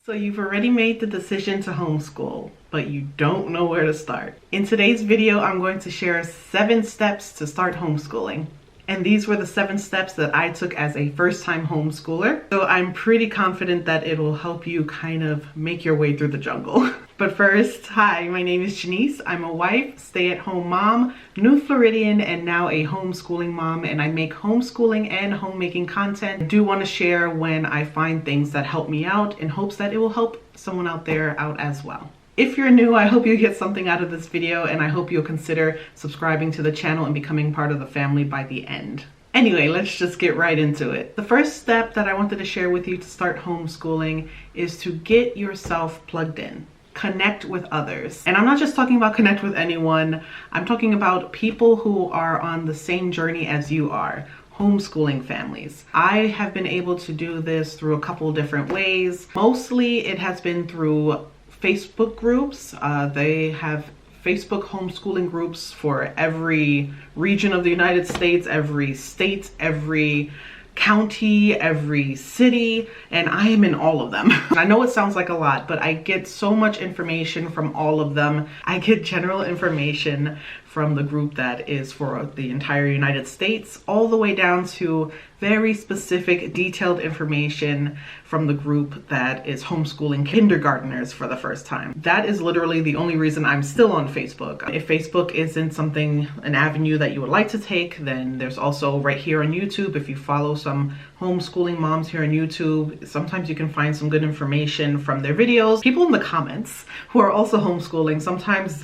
So you've already made the decision to homeschool, but you don't know where to start. In today's video, I'm going to share 7 steps to start homeschooling. And these were the 7 steps that I took as a first-time homeschooler. So I'm pretty confident that it will help you kind of make your way through the jungle. But first, hi, my name is Genise. I'm a wife, stay-at-home mom, New Floridian, and now a homeschooling mom, and I make homeschooling and homemaking content. I do want to share when I find things that help me out in hopes that it will help someone out there out as well. If you're new, I hope you get something out of this video, and I hope you'll consider subscribing to the channel and becoming part of the family by the end. Anyway, let's just get right into it. The first step that I wanted to share with you to start homeschooling is to get yourself plugged in. Connect with others. And I'm not just talking about connect with anyone. I'm talking about people who are on the same journey as you are. Homeschooling families. I have been able to do this through a couple different ways. Mostly it has been through Facebook groups. They have Facebook homeschooling groups for every region of the United States, every state, every county, every city, and I am in all of them. I know it sounds like a lot, but I get so much information from all of them. I get general information from the group that is for the entire United States, all the way down to very specific, detailed information from the group that is homeschooling kindergartners for the first time. That is literally the only reason I'm still on Facebook. If Facebook isn't an avenue that you would like to take, then there's also right here on YouTube. If you follow some homeschooling moms here on YouTube, sometimes you can find some good information from their videos. People in the comments who are also homeschooling sometimes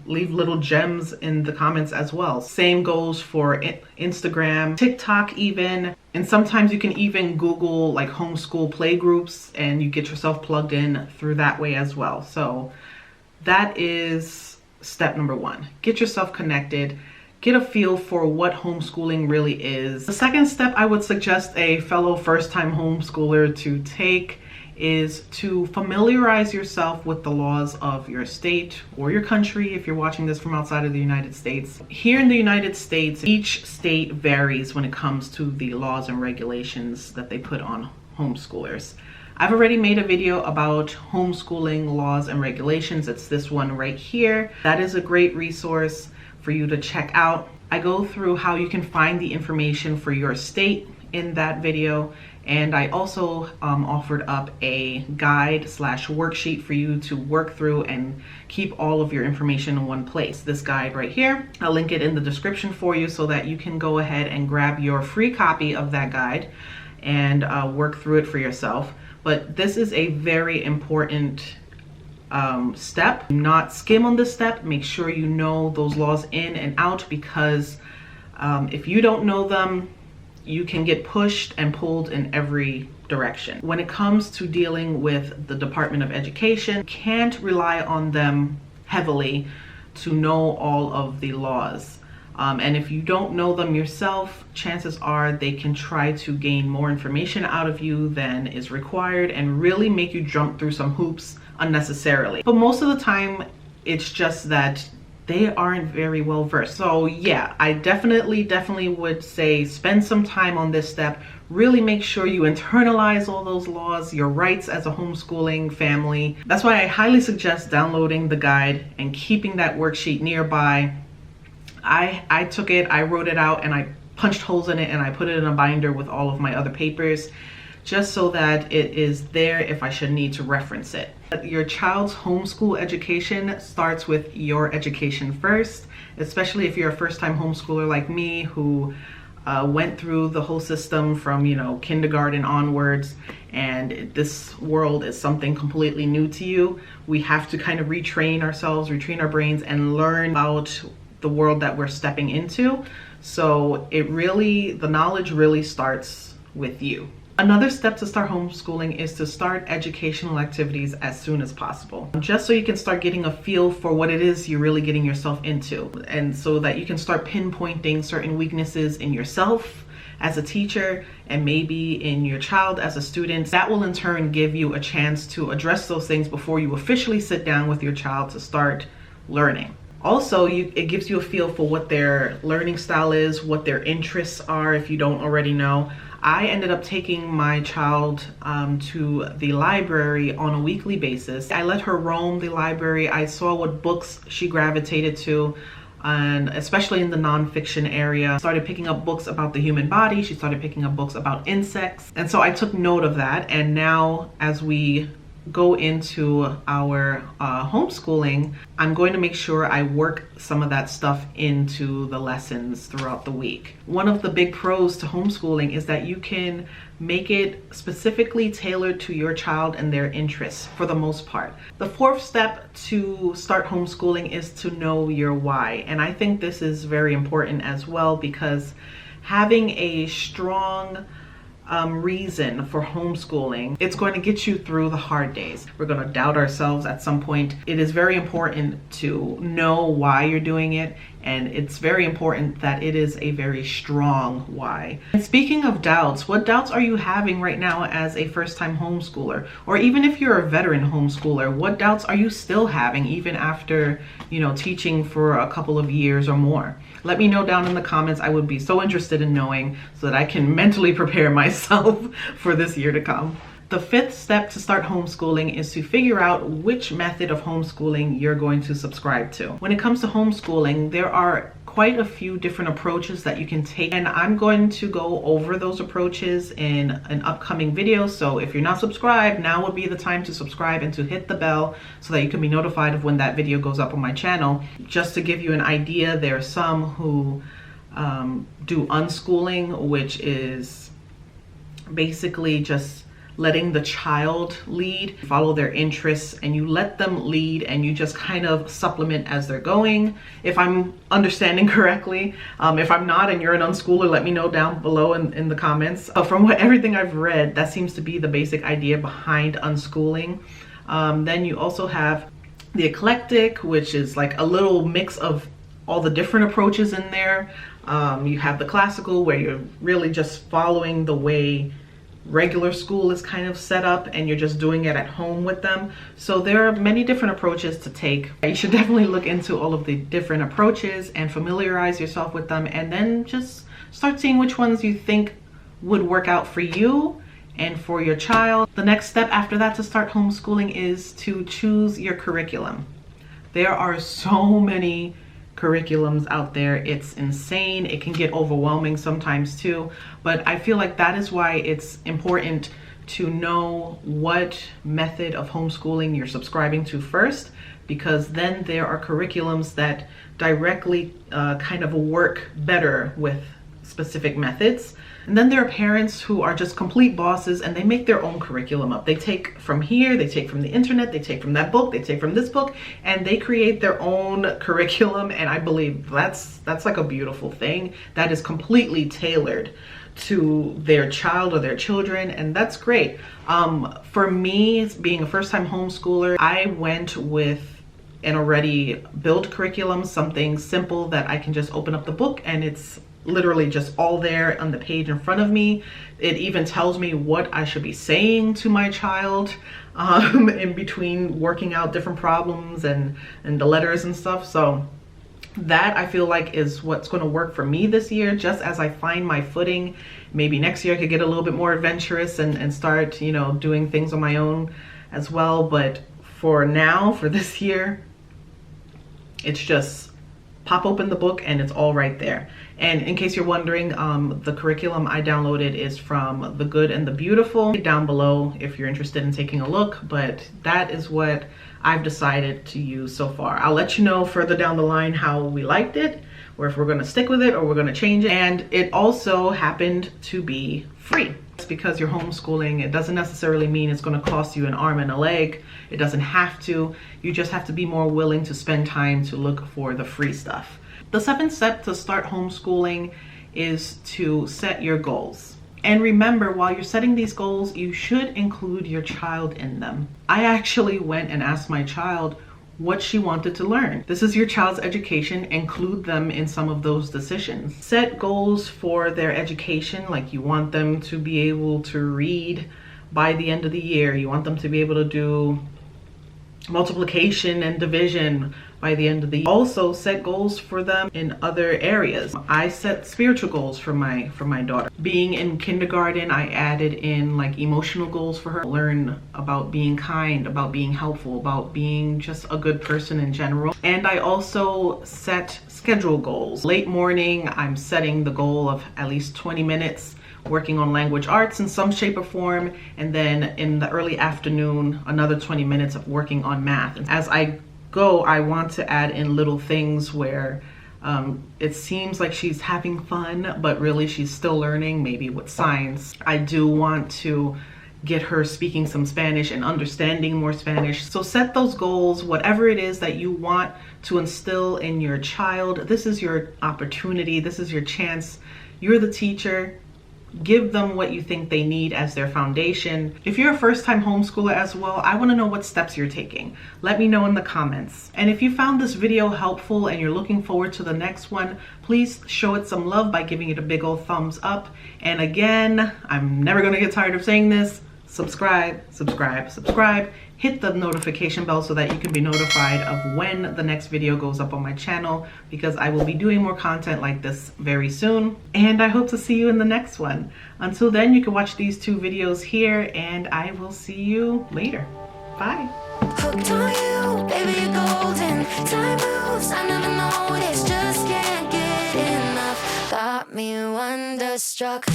leave little gems in the comments as well. Same goes for Instagram, TikTok even. And sometimes you can even Google like homeschool play groups and you get yourself plugged in through that way as well. So that is step number 1. Get yourself connected. Get a feel for what homeschooling really is. The second step I would suggest a fellow first-time homeschooler to take is to familiarize yourself with the laws of your state or your country if you're watching this from outside of the United States. Here in the United States, each state varies when it comes to the laws and regulations that they put on homeschoolers. I've already made a video about homeschooling laws and regulations. It's this one right here. That is a great resource for you to check out. I go through how you can find the information for your state in that video, and I also offered up a guide / worksheet for you to work through and keep all of your information in one place. This guide right here, I'll link it in the description for you so that you can go ahead and grab your free copy of that guide and work through it for yourself. But this is a very important step. Do not skim on this step. Make sure you know those laws in and out, because if you don't know them, you can get pushed and pulled in every direction. When it comes to dealing with the Department of Education, you can't rely on them heavily to know all of the laws. And if you don't know them yourself, chances are they can try to gain more information out of you than is required and really make you jump through some hoops unnecessarily. But most of the time, it's just that they aren't very well versed. So yeah, I definitely would say spend some time on this step. Really make sure you internalize all those laws, your rights as a homeschooling family. That's why I highly suggest downloading the guide and keeping that worksheet nearby. I took it, I wrote it out, and I punched holes in it, and I put it in a binder with all of my other papers, just so that it is there if I should need to reference it. Your child's homeschool education starts with your education first, especially if you're a first-time homeschooler like me who went through the whole system from, kindergarten onwards, and this world is something completely new to you. We have to kind of retrain ourselves, retrain our brains, and learn about the world that we're stepping into. So the knowledge really starts with you. Another step to start homeschooling is to start educational activities as soon as possible, just so you can start getting a feel for what it is you're really getting yourself into, and so that you can start pinpointing certain weaknesses in yourself as a teacher and maybe in your child as a student. That will in turn give you a chance to address those things before you officially sit down with your child to start learning. Also, it gives you a feel for what their learning style is, what their interests are if you don't already know. I ended up taking my child to the library on a weekly basis. I let her roam the library. I saw what books she gravitated to, and especially in the nonfiction area. Started picking up books about the human body. She started picking up books about insects. And so I took note of that. And now as we go into our homeschooling, I'm going to make sure I work some of that stuff into the lessons throughout the week. One of the big pros to homeschooling is that you can make it specifically tailored to your child and their interests for the most part. The fourth step to start homeschooling is to know your why. And I think this is very important as well, because having a strong reason for homeschooling, it's going to get you through the hard days. We're going to doubt ourselves at some point. It is very important to know why you're doing it, and it's very important that it is a very strong why. And speaking of doubts, what doubts are you having right now as a first-time homeschooler? Or even if you're a veteran homeschooler, what doubts are you still having even after, teaching for a couple of years or more? Let me know down in the comments. I would be so interested in knowing so that I can mentally prepare myself for this year to come. The fifth step to start homeschooling is to figure out which method of homeschooling you're going to subscribe to. When it comes to homeschooling, there are quite a few different approaches that you can take, and I'm going to go over those approaches in an upcoming video. So if you're not subscribed, now would be the time to subscribe and to hit the bell so that you can be notified of when that video goes up on my channel. Just to give you an idea, there are some who do unschooling, which is basically just letting the child lead, follow their interests, and you let them lead and you just kind of supplement as they're going, if I'm understanding correctly. If I'm not and you're an unschooler, let me know down below in the comments. From everything I've read, that seems to be the basic idea behind unschooling. Then you also have the eclectic, which is like a little mix of all the different approaches in there. You have the classical, where you're really just following the way regular school is kind of set up and you're just doing it at home with them. So there are many different approaches to take. You should definitely look into all of the different approaches and familiarize yourself with them, and then just start seeing which ones you think would work out for you and for your child. The next step after that to start homeschooling is to choose your curriculum. There are so many curriculums out there. It's insane. It can get overwhelming sometimes too, but I feel like that is why it's important to know what method of homeschooling you're subscribing to first, because then there are curriculums that directly kind of work better with specific methods. And then there are parents who are just complete bosses and they make their own curriculum up. They take from here, they take from the internet, they take from that book, they take from this book, and they create their own curriculum. And I believe that's like a beautiful thing that is completely tailored to their child or their children, and that's great. For me, being a first-time homeschooler, I went with an already built curriculum, something simple that I can just open up the book and it's literally just all there on the page in front of me. It even tells me what I should be saying to my child in between working out different problems and the letters and stuff. So that, I feel like, is what's going to work for me this year, just as I find my footing. Maybe next year I could get a little bit more adventurous and start, doing things on my own as well. But for now, for this year, it's just pop open the book and it's all right there. And in case you're wondering, the curriculum I downloaded is from The Good and the Beautiful. Down below if you're interested in taking a look, but that is what I've decided to use so far. I'll let you know further down the line how we liked it, or if we're going to stick with it or we're going to change it. And it also happened to be free. It's because you're homeschooling, it doesn't necessarily mean it's going to cost you an arm and a leg. It doesn't have to. You just have to be more willing to spend time to look for the free stuff. The seventh step to start homeschooling is to set your goals. And remember, while you're setting these goals, you should include your child in them. I actually went and asked my child what she wanted to learn. This is your child's education. Include them in some of those decisions. Set goals for their education, like you want them to be able to read by the end of the year. You want them to be able to do multiplication and division by the end of the year. Also set goals for them in other areas. I set spiritual goals for my daughter. Being in kindergarten, I added in like emotional goals for her. Learn about being kind, about being helpful, about being just a good person in general. And I also set schedule goals. Late morning, I'm setting the goal of at least 20 minutes working on language arts in some shape or form, and then in the early afternoon another 20 minutes of working on math. And as I go, I want to add in little things where it seems like she's having fun, but really she's still learning, maybe with science. I do want to get her speaking some Spanish and understanding more Spanish. So set those goals, whatever it is that you want to instill in your child. This is your opportunity, this is your chance. You're the teacher. Give them what you think they need as their foundation. If you're a first-time homeschooler as well, I want to know what steps you're taking. Let me know in the comments. And if you found this video helpful and you're looking forward to the next one, please show it some love by giving it a big old thumbs up. And again, I'm never going to get tired of saying this. Subscribe, subscribe, subscribe. Hit the notification bell so that you can be notified of when the next video goes up on my channel, because I will be doing more content like this very soon. And I hope to see you in the next one. Until then, you can watch these 2 videos here, and I will see you later. Bye. Hooked on you, baby, you're golden. Time moves, I never noticed, just can't get enough. Got me wonderstruck.